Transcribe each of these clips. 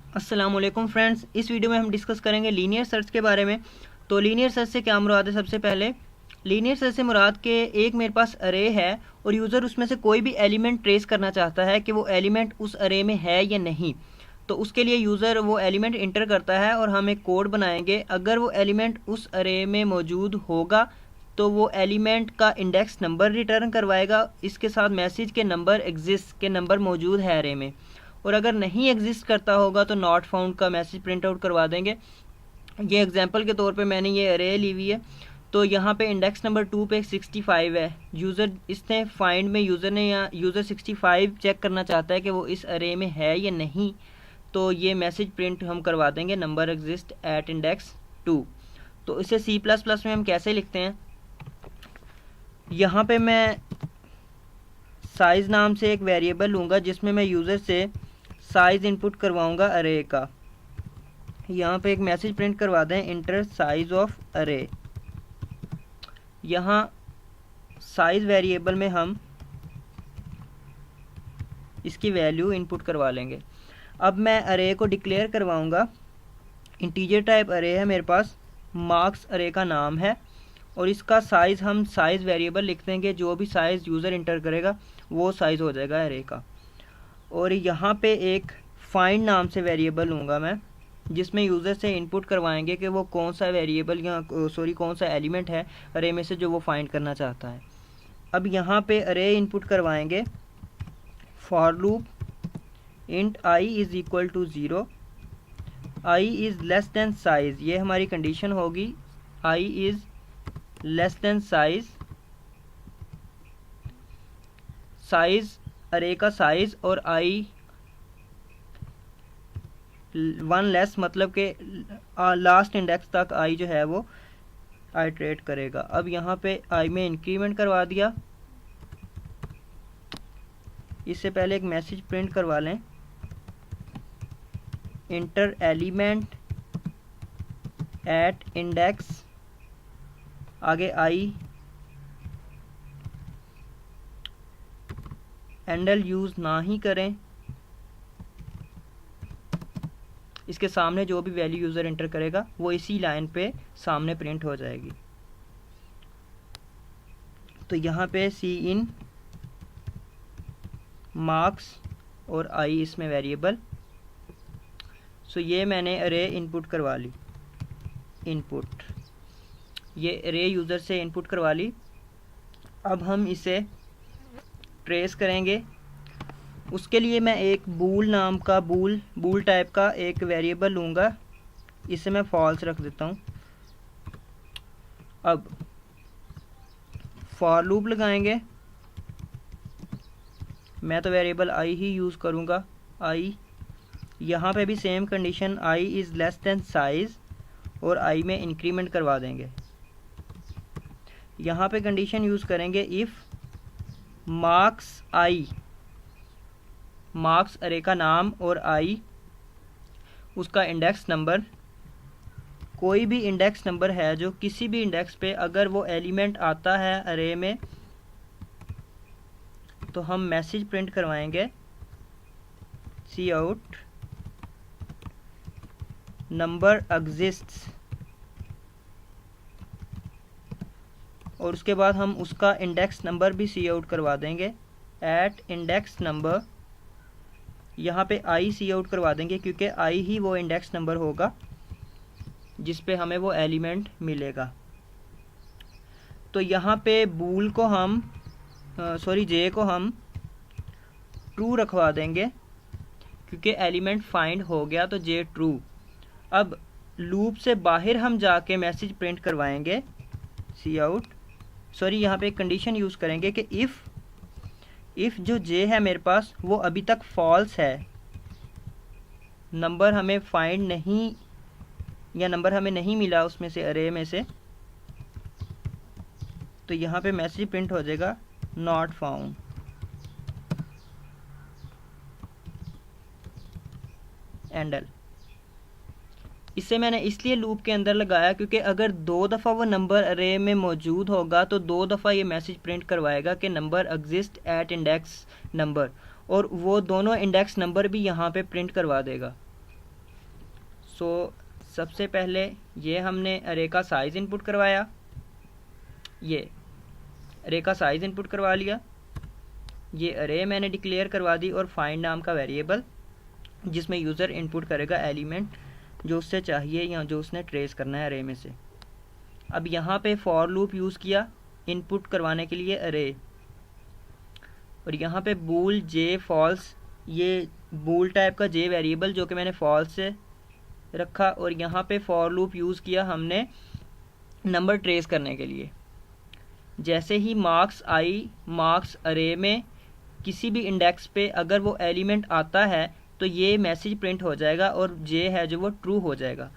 अस्सलामुअलैकुम फ्रेंड्स, इस वीडियो में हम डिस्कस करेंगे लीनियर सर्च के बारे में। तो लीनियर सर्च से क्या मुराद है? सबसे पहले लीनियर सर्च से मुराद के एक मेरे पास अरे है और यूज़र उसमें से कोई भी एलिमेंट ट्रेस करना चाहता है कि वो एलिमेंट उस अरे में है या नहीं। तो उसके लिए यूज़र वो एलिमेंट इंटर करता है और हम एक कोड बनाएंगे। अगर वो एलिमेंट उस अरे में मौजूद होगा तो वो एलिमेंट का इंडेक्स नंबर रिटर्न करवाएगा, इसके साथ मैसेज के नंबर एग्जिस्ट के नंबर मौजूद है अरे में। और अगर नहीं एग्जिस्ट करता होगा तो नॉट फाउंड का मैसेज प्रिंट आउट करवा देंगे। ये एग्जांपल के तौर पे मैंने ये अरे ली हुई है। तो यहाँ पे इंडेक्स नंबर 2 पे 65 है। यूज़र इसने फाइंड में यूज़र ने यहाँ यूज़र 65 चेक करना चाहता है कि वो इस अरे में है या नहीं। तो ये मैसेज प्रिंट हम करवा देंगे नंबर एग्जिस्ट एट इंडेक्स 2। तो इसे C++ में हम कैसे लिखते हैं? यहाँ पे मैं साइज़ नाम से एक वेरिएबल लूँगा जिसमें मैं यूज़र से साइज़ इनपुट करवाऊँगा अरे का। यहाँ पे एक मैसेज प्रिंट करवा दें, इंटर साइज ऑफ अरे। यहाँ साइज़ वेरिएबल में हम इसकी वैल्यू इनपुट करवा लेंगे। अब मैं अरे को डिक्लेयर करवाऊँगा। इंटीजर टाइप अरे है मेरे पास, मार्क्स अरे का नाम है और इसका साइज़ हम साइज़ वेरिएबल लिख देंगे। जो भी साइज़ यूज़र इंटर करेगा वो साइज़ हो जाएगा अरे का। और यहाँ पे एक फाइंड नाम से वेरिएबल लूँगा मैं, जिसमें यूज़र से इनपुट करवाएंगे कि वो कौन सा वेरिएबल या कौन सा एलिमेंट है अरे में से जो वो फाइंड करना चाहता है। अब यहाँ पे अरे इनपुट करवाएंगे, for loop int i is equal to 0, i is less than size. ये हमारी कंडीशन होगी, i is less than size. Size array का साइज़ और आई 1 लेस, मतलब कि लास्ट इंडेक्स तक आई जो है वो आइट्रेट करेगा। अब यहाँ पे आई में इंक्रीमेंट करवा दिया। इससे पहले एक मैसेज प्रिंट करवा लें, इंटर एलिमेंट एट इंडेक्स, आगे आई। एंडल यूज़ ना ही करें, इसके सामने जो भी वैल्यू यूज़र इंटर करेगा वो इसी लाइन पे सामने प्रिंट हो जाएगी। तो यहाँ पे सी इन मार्क्स और आई इसमें वेरिएबल। सो ये मैंने अरे इनपुट करवा ली। इनपुट ये अरे यूज़र से इनपुट करवा ली। अब हम इसे ट्रेस करेंगे। उसके लिए मैं एक बूल नाम का बूल टाइप का एक वेरिएबल लूँगा, इसे मैं फॉल्स रख देता हूँ। अब फॉर लूप लगाएंगे, मैं तो वेरिएबल आई ही यूज़ करूँगा, आई। यहाँ पे भी same condition, I is less than size और आई में इंक्रीमेंट करवा देंगे। यहाँ पे कंडीशन यूज़ करेंगे, इफ़ मार्क्स आई, मार्क्स अरे का नाम और आई उसका इंडेक्स नंबर, कोई भी इंडेक्स नंबर है जो किसी भी इंडेक्स पे अगर वो एलिमेंट आता है अरे में तो हम मैसेज प्रिंट करवाएंगे, सी आउट नंबर एग्जिस्ट्स। और उसके बाद हम उसका इंडेक्स नंबर भी सी आउट करवा देंगे, एट इंडेक्स नंबर। यहाँ पे आई सी आउट करवा देंगे क्योंकि आई ही वो इंडेक्स नंबर होगा जिस पे हमें वो एलिमेंट मिलेगा। तो यहाँ पे बूल को हम जे को हम ट्रू रखवा देंगे क्योंकि एलिमेंट फाइंड हो गया तो जे ट्रू। अब लूप से बाहर हम जाके मैसेज प्रिंट करवाएंगे, सी आउट, यहाँ पे एक कंडीशन यूज़ करेंगे कि इफ़ जो जे है मेरे पास वो अभी तक फॉल्स है, नंबर हमें फाइंड नहीं या नंबर हमें नहीं मिला उसमें से अरे में से, तो यहाँ पे मैसेज प्रिंट हो जाएगा नॉट फाउंड। एंडल इसे मैंने इसलिए लूप के अंदर लगाया क्योंकि अगर 2 दफ़ा वो नंबर अरे में मौजूद होगा तो 2 दफ़ा ये मैसेज प्रिंट करवाएगा कि number exist at index number, और वो दोनों इंडेक्स नंबर भी यहाँ पे प्रिंट करवा देगा। सो सबसे पहले ये हमने अरे का साइज़ इनपुट करवाया, ये अरे का साइज़ इनपुट करवा लिया, ये अरे मैंने डिक्लेयर करवा दी और फाइंड नाम का वेरिएबल जिसमें यूज़र इनपुट करेगा एलिमेंट जो उससे चाहिए या जो उसने ट्रेस करना है अरे में से। अब यहाँ पे फॉर लूप यूज़ किया इनपुट करवाने के लिए अरे, और यहाँ पे बूल जे फॉल्स, ये बूल टाइप का जे वेरिएबल जो कि मैंने फॉल्स से रखा, और यहाँ पे फॉर लूप यूज़ किया हमने नंबर ट्रेस करने के लिए। जैसे ही मार्क्स आई, मार्क्स अरे में किसी भी इंडेक्स पे अगर वो एलिमेंट आता है तो ये मैसेज प्रिंट हो जाएगा और जे है जो वो ट्रू हो जाएगा।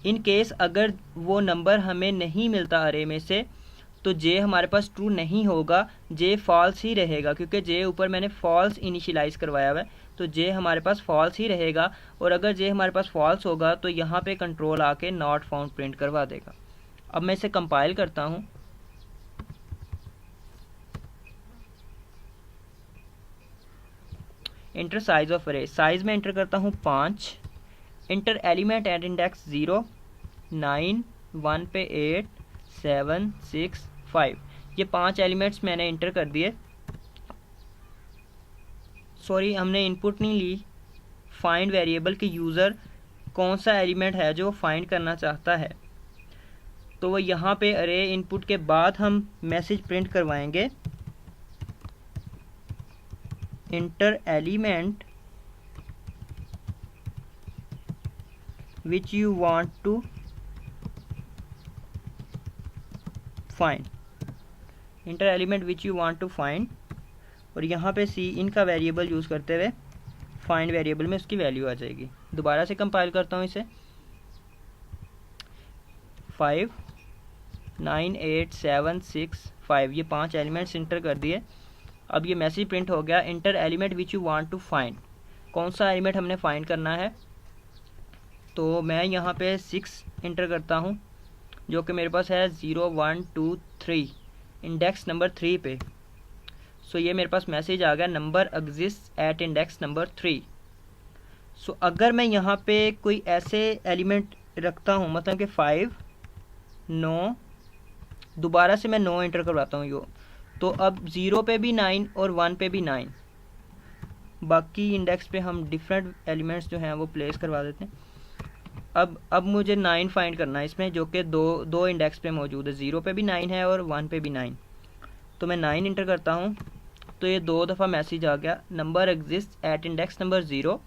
इन केस अगर वो नंबर हमें नहीं मिलता अरे में से तो जे हमारे पास ट्रू नहीं होगा, जे फॉल्स ही रहेगा, क्योंकि जे ऊपर मैंने फॉल्स इनिशियलाइज करवाया हुआ है, तो जे हमारे पास फॉल्स ही रहेगा। और अगर जे हमारे पास फॉल्स होगा तो यहाँ पे कंट्रोल आके नॉट फाउंड प्रिंट करवा देगा। अब मैं इसे कंपाइल करता हूँ। इंटर साइज ऑफ अरे, साइज़ में इंटर करता हूँ 5, इंटर एलिमेंट एट इंडेक्स 0, 9, 1 पे 8, 7, 6, 5, ये 5 एलिमेंट्स मैंने इंटर कर दिए। सॉरी, हमने इनपुट नहीं ली, फाइंड वेरिएबल की यूज़र कौन सा एलिमेंट है जो फाइंड करना चाहता है, तो वो यहाँ पे अरे इनपुट के बाद हम मैसेज प्रिंट करवाएंगे enter element which you want to find, enter element which you want to find, और यहाँ पे सी इनका वेरिएबल यूज़ करते हुए फाइंड वेरिएबल में उसकी वैल्यू आ जाएगी। दोबारा से कंपाइल करता हूँ इसे। 5, 9, 8, 7, 6, 5, ये 5 एलिमेंट्स इंटर कर दिए। अब ये मैसेज प्रिंट हो गया enter element which you want to find, कौन सा एलिमेंट हमने फाइंड करना है। तो मैं यहाँ पे 6 इंटर करता हूँ जो कि मेरे पास है 0, 1, 2, 3 इंडेक्स नंबर 3 पे। सो ये मेरे पास मैसेज आ गया number exist at index number 3। सो अगर मैं यहाँ पे कोई ऐसे एलिमेंट रखता हूँ, मतलब कि 5, 9, दोबारा से मैं 9 इंटर करवाता हूँ यो, तो अब 0 पे भी 9 और 1 पे भी 9, बाकी इंडेक्स पे हम डिफरेंट एलिमेंट्स जो हैं वो प्लेस करवा देते हैं। अब मुझे 9 फाइंड करना है इसमें, जो कि दो इंडेक्स पे मौजूद है, 0 पे भी 9 है और 1 पे भी 9। तो मैं 9 इंटर करता हूँ तो ये 2 दफ़ा मैसेज आ गया number exist at index number 0,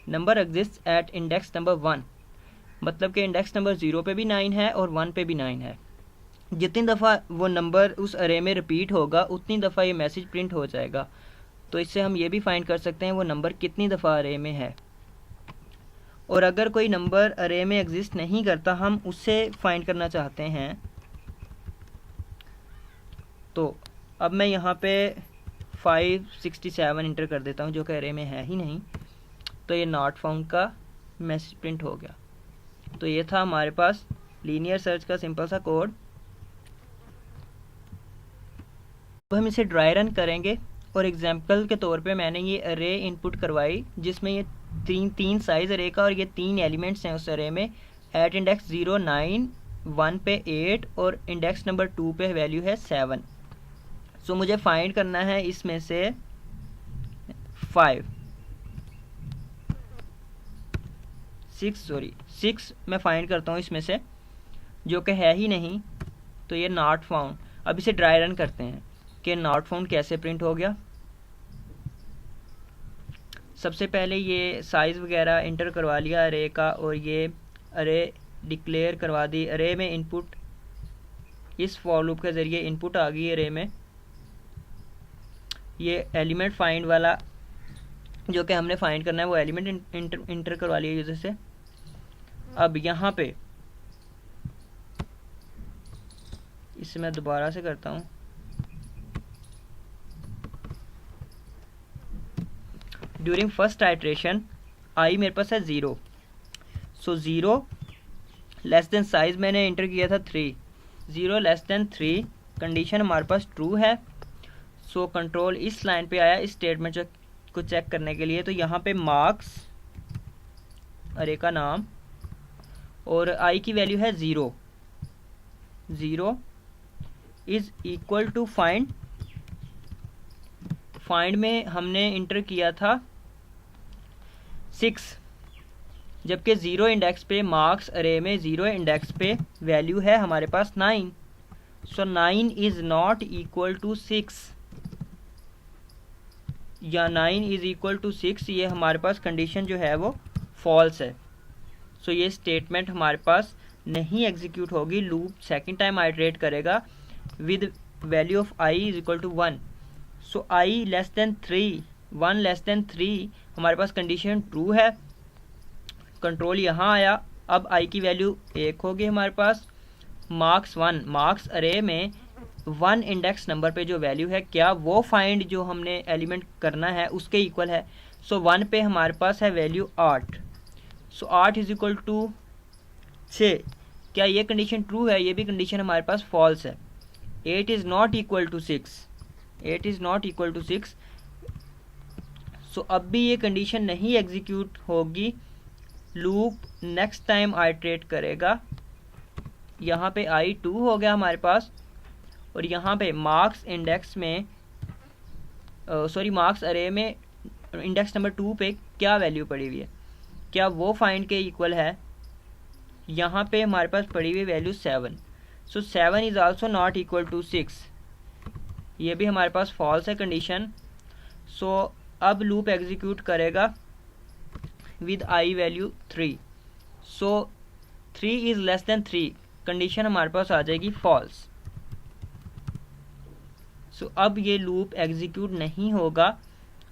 number exist at index number 1, मतलब कि इंडेक्स नंबर 0 पे भी 9 है और 1 पे भी 9 है। जितनी दफ़ा वो नंबर उस अरे में रिपीट होगा उतनी दफ़ा ये मैसेज प्रिंट हो जाएगा। तो इससे हम ये भी फाइंड कर सकते हैं वो नंबर कितनी दफ़ा अरे में है। और अगर कोई नंबर अरे में एग्जिस्ट नहीं करता, हम उससे फाइंड करना चाहते हैं, तो अब मैं यहाँ पे 567 इंटर कर देता हूँ जो कि अरे में है ही नहीं, तो ये नॉट फाउंड का मैसेज प्रिंट हो गया। तो ये था हमारे पास लीनियर सर्च का सिंपल सा कोड। अब हम इसे ड्राई रन करेंगे और एग्जांपल के तौर पे मैंने ये अरे इनपुट करवाई जिसमें ये तीन साइज़ अरे का और ये 3 एलिमेंट्स हैं उस अरे में। एट इंडेक्स 0, 9, 1 पे 8 और इंडेक्स नंबर 2 पे वैल्यू है 7। सो मुझे फाइंड करना है इसमें से 6 मैं फाइंड करता हूँ इसमें से, जो कि है ही नहीं, तो ये नॉट फाउंड। अब इसे ड्राई रन करते हैं कि नॉट फाउंड कैसे प्रिंट हो गया। सबसे पहले ये साइज़ वगैरह इंटर करवा लिया अरे का और ये अरे डिक्लेयर करवा दी। अरे में इनपुट इस फॉर लूप के ज़रिए इनपुट आ गई अरे में, ये एलिमेंट फाइंड वाला जो कि हमने फाइंड करना है वो एलिमेंट इंटर करवा लिया यूज़र से। अब यहाँ पे इसे मैं दोबारा से करता हूँ। ड्यूरिंग फर्स्ट आइट्रेशन आई मेरे पास है 0, सो 0 लेस देन साइज मैंने इंटर किया था 3, 0 लेस देन 3 कंडीशन हमारे पास ट्रू है। सो कंट्रोल इस लाइन पे आया इस स्टेटमेंट को चेक करने के लिए। तो यहाँ पे मार्क्स अरे का नाम और आई की वैल्यू है 0, 0 इज इक्वल टू फाइंड में हमने इंटर किया था 6, जबकि 0 इंडेक्स पे मार्क्स अरे में 0 इंडेक्स पे वैल्यू है हमारे पास 9। सो 9 इज नॉट इक्वल टू 6 या 9 इज इक्वल टू 6, ये हमारे पास कंडीशन जो है वो फॉल्स है। सो ये स्टेटमेंट हमारे पास नहीं एग्जीक्यूट होगी। लूप सेकेंड टाइम आइटरेट करेगा with value of i is equal to 1। So i less than 3, 1 less than 3 हमारे पास कंडीशन ट्रू है। कंट्रोल यहाँ आया, अब आई की वैल्यू 1 होगी हमारे पास। मार्क्स 1, मार्क्स अरे में 1 इंडेक्स नंबर पे जो वैल्यू है, क्या वो फाइंड जो हमने एलिमेंट करना है उसके इक्वल है। सो 1 पे हमारे पास है value 8। So 8 is equal to 6। क्या ये कंडीशन ट्रू है? ये भी कंडीशन हमारे पास फॉल्स है। 8 is not equal to 6, 8 is not equal to 6। So अब भी ये कंडीशन नहीं एग्जीक्यूट होगी। लूप नेक्स्ट टाइम आइटरेट करेगा। यहाँ पे आई 2 हो गया हमारे पास, और यहाँ पे मार्क्स इंडेक्स में मार्क्स अरे में इंडेक्स नंबर 2 पे क्या वैल्यू पड़ी हुई है, क्या वो फाइंड के इक्वल है। यहाँ पे हमारे पास पड़ी हुई value 7। So 7 is also not equal to 6, ये भी हमारे पास फॉल्स है कंडीशन। सो अब लूप एग्जीक्यूट करेगा with I value 3। So 3 is less than 3, condition हमारे पास आ जाएगी फॉल्स। सो अब ये लूप एग्जीक्यूट नहीं होगा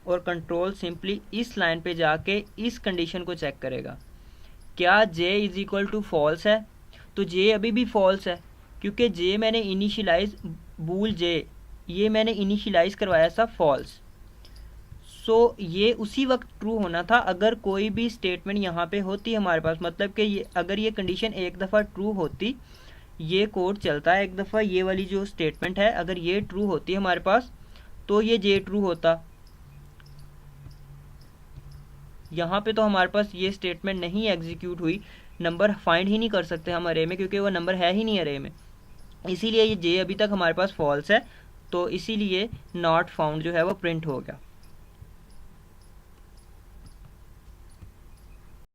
और कंट्रोल सिंपली इस लाइन पे जाके इस कंडीशन को चेक करेगा, क्या j is equal to false है। तो j अभी भी फॉल्स है, क्योंकि j मैंने इनिशियलाइज बूल j ये मैंने इनिशियलाइज करवाया था फॉल्स। सो ये उसी वक्त ट्रू होना था अगर कोई भी स्टेटमेंट यहाँ पे होती हमारे पास, मतलब कि ये अगर ये कंडीशन एक दफ़ा ट्रू होती, ये कोड चलता है एक दफ़ा, ये वाली जो स्टेटमेंट है अगर ये ट्रू होती हमारे पास तो ये j ट्रू होता। यहाँ पे तो हमारे पास ये स्टेटमेंट नहीं एग्जीक्यूट हुई, नंबर फाइंड ही नहीं कर सकते हम अरे में, क्योंकि वो नंबर है ही नहीं अरे में, इसीलिए ये j अभी तक हमारे पास फॉल्स है। तो इसीलिए नॉट फाउंड जो है वो प्रिंट हो गया।